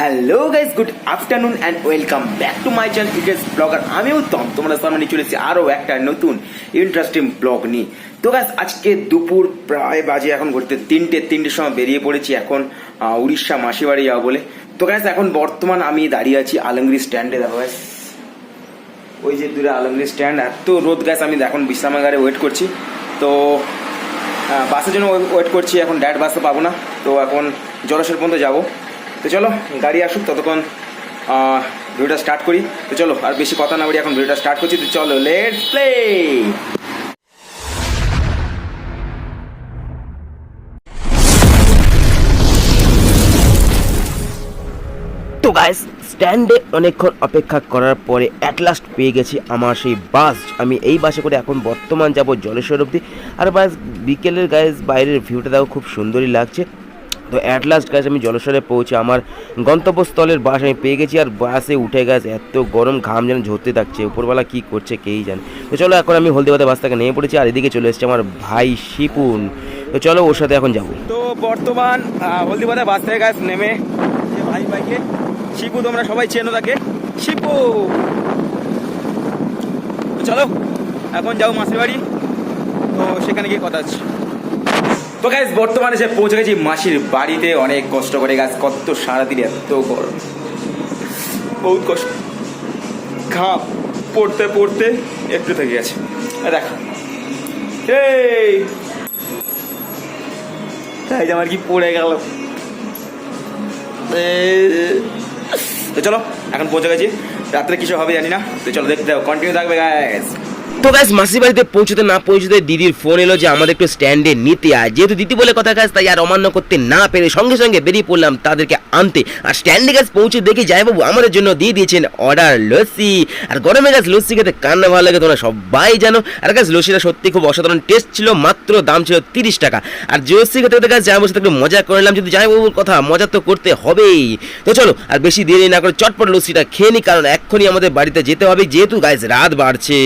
Hello guys, good afternoon and welcome back to my channel ইটেস blogger. আমি উত্তম, তোমরা সামনে চলে এসেছি আরও একটা নতুন ইন্টারেস্টিং ব্লগ নিয়ে। তো গাইস, আজকে দুপুর প্রায় বাজে এখন ঘুরতে তিনটের সময় বেরিয়ে পড়েছি এখন উড়িষ্যা মাসি বাড়ি যাবো বলে। তো গাইস, এখন বর্তমান আমি দাঁড়িয়ে আছি আলমগীর স্ট্যান্ডে। দেখো গাইস, ওই যে দূরে আলমগীর স্ট্যান্ড। এত রোদ গাইস, আমি এখন বিশ্রামাগারে ওয়েট করছি। তো বাসের জন্য ওয়েট করছি, এখন ডাইরেক্ট বাসে পাবো না। তো এখন জলেশ্বর পর্যন্ত যাবো। তো চলো গাড়ি আসুক, ততক্ষণ ভিডিওটা স্টার্ট করি। তো চলো আর বেশি কথা না বলি, এখন ভিডিওটা স্টার্ট করছি। তো চলো লেটস প্লে। তো গাইস, স্ট্যান্ডে অনেকক্ষণ অপেক্ষা করার পরে অ্যাট লাস্ট পেয়ে গেছি আমার সেই বাস। আমি এই বাসে করে এখন বর্তমান যাব জলেশ্বর অবধি। আর বাস বিকেলের গাইস বাইরের ভিউটা দেখো, খুব সুন্দরই লাগছে। তো অ্যাট লাস্ট গাছ আমি জলেশ্বরে পৌঁছে আমার গন্তব্যস্থলের বাস আমি পেয়ে গেছি। আর বাসে উঠে গেছে, এত গরম ঘাম যেন ঝরতে থাকছে, উপরবেলা কী করছে কেই জানে। তো চলো এখন আমি হলদিবাদে বাস থেকে নেমে পড়েছি, আর এদিকে চলে এসেছে আমার ভাই শিপুন। তো চলো ওর সাথে এখন যাবো। তো বর্তমান হলদিবাদে বাস থেকে গাছ নেমে ভাইকে শিপু, তোমরা সবাই চেনো তাকে, শিপু। তো চলো এখন যাও মাসির বাড়ি, তো সেখানে গিয়ে কথা আছে। তো গাইস, বর্তমানে সে পৌঁছে গেছি মাসির বাড়িতে। অনেক কষ্ট করে গাছ, কত সারাদিন এত গরম, বহুত কষ্ট, ঘাম পড়তে পড়তে একটু থেকে গেছে। দেখো এই আমার কি পড়ে গেল। তো চলো এখন পৌঁছে গেছি, রাত্রে কিছু হবে জানি না। তো চলো দেখতে যাও, কন্টিনিউ থাকবে গাইস। তো গাইস, মাসির বাড়িতে পৌঁছতে না পৌঁছতে দিদির ফোন এলো যে আমাদের একটু স্ট্যান্ডে নিতে আয়। যেহেতু দিদি বলে কথা গাছ, তাই আর অমান্য করতে না পেরে সঙ্গে সঙ্গে বেরিয়ে পড়লাম তাদেরকে আনতে। আর স্ট্যান্ডে গাছ পৌঁছে দেখি জয়বাবু আমাদের জন্য দিয়ে দিয়েছেন অর্ডার লস্যি। আর গরমে গাছ লস্যি খেতে কান্না ভালো লাগে, তোমরা সবাই জানো। আর গাছ লস্যিটা সত্যি খুব অসাধারণ টেস্ট ছিল, মাত্র দাম ছিল 30 টাকা। আর লস্যি খেতে খেতে গাছ জয়বাবুর সাথে একটু মজা করলাম, যেহেতু জয়বাবুর কথা মজা তো করতে হবেই। তো চলো আর বেশি দেরি না করে চটপট লস্যিটা খেয়ে নিই, কারণ এক্ষুনি আমাদের বাড়িতে যেতে হবে, যেহেতু গাছ রাত বাড়ছে।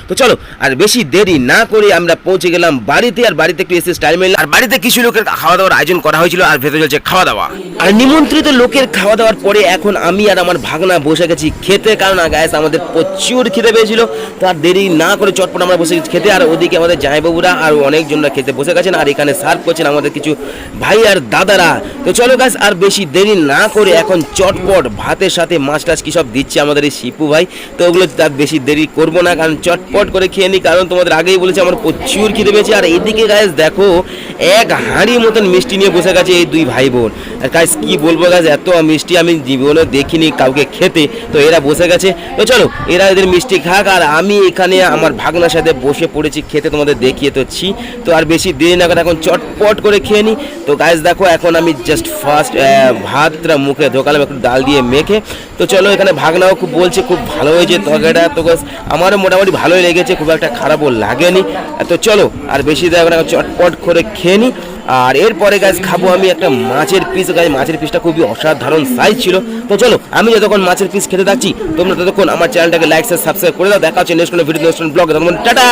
তো চলো আর বেশি দেরি না করে আমরা পৌঁছে গেলাম বাড়িতে। আর বাড়িতে একটু এসে স্টাইল মেল, আর বাড়িতে কিছু লোকের খাওয়া দাওয়ার আয়োজন করা হয়েছিল, আর ভেতরে চলছে খাওয়া দাওয়া। আর নিমন্ত্রিত লোকের খাওয়া দাওয়ার পরে এখন আমি আর আমার ভাগনা বসে গেছি খেতে, কারণ গাইস আমাদের প্রচুর খেতে পেয়েছিল। তো আর দেরি না করে চটপট আমরা বসে গেছি খেতে। আর ওদিকে আমাদের জামাইবাবুরা আর অনেকজনরা খেতে বসে গেছেন, আর এখানে সার্ভ করছেন আমাদের কিছু ভাই আর দাদারা। তো চলো গাইস আর বেশি দেরি না করে এখন চটপট ভাতের সাথে মাছ টাছ কি সব দিচ্ছে আমাদের এই শিপু ভাই। তো ওগুলো তার বেশি দেরি করবো না, কারণ চটপট করে খেয়ে নিই, কারণ তোমাদের আগেই বলেছি আমার প্রচুর খিদে পেয়েছে। আর এইদিকে গাইস দেখো, এক হাঁড়ি মতন মিষ্টি নিয়ে বসে গেছে এই দুই ভাই বোন। আর গাইস কি বলবো গাইস, এত মিষ্টি আমি জীবনে দেখিনি কাউকে খেতে। তো এরা বসে গেছে, তো চলো এরা এদের মিষ্টি খাক, আর আমি এখানে আমার ভাগনার সাথে বসে পড়েছি খেতে, তোমাদের দেখিয়ে তোছি। তো আর বেশি দেরি না করে এখন চটপট করে খেয়ে নিই। তো গাইস দেখো, এখন আমি জাস্ট ফার্স্ট ভাতটা মুখে ঢোকালাম একটু ডাল দিয়ে মেখে। তো চলো এখানে ভাগনাও খুব বলছে খুব ভালো হয়েছে তরকারিটা। তো গাইস আমারও মোটামুটি ভালোই লেগেছে, খুব একটা খারাপও লাগেনি। তো চলো আর বেশি দেরি না চটপট করে খেয়ে নিই। আর এরপরে গাছ খাবো আমি একটা মাছের পিস। গাছ মাছের পিসটা খুবই অসাধারণ সাইজ ছিল। তো চলো আমি যতক্ষণ মাছের পিস খেতে থাকছি, তোমরা ততক্ষণ আমার চ্যানেলটাকে লাইক সাবস্ক্রাইব করে দাও। দেখা হচ্ছে নেক্সট কোনো ভিডিও, নেক্সট ব্লগ। তখন টাটা।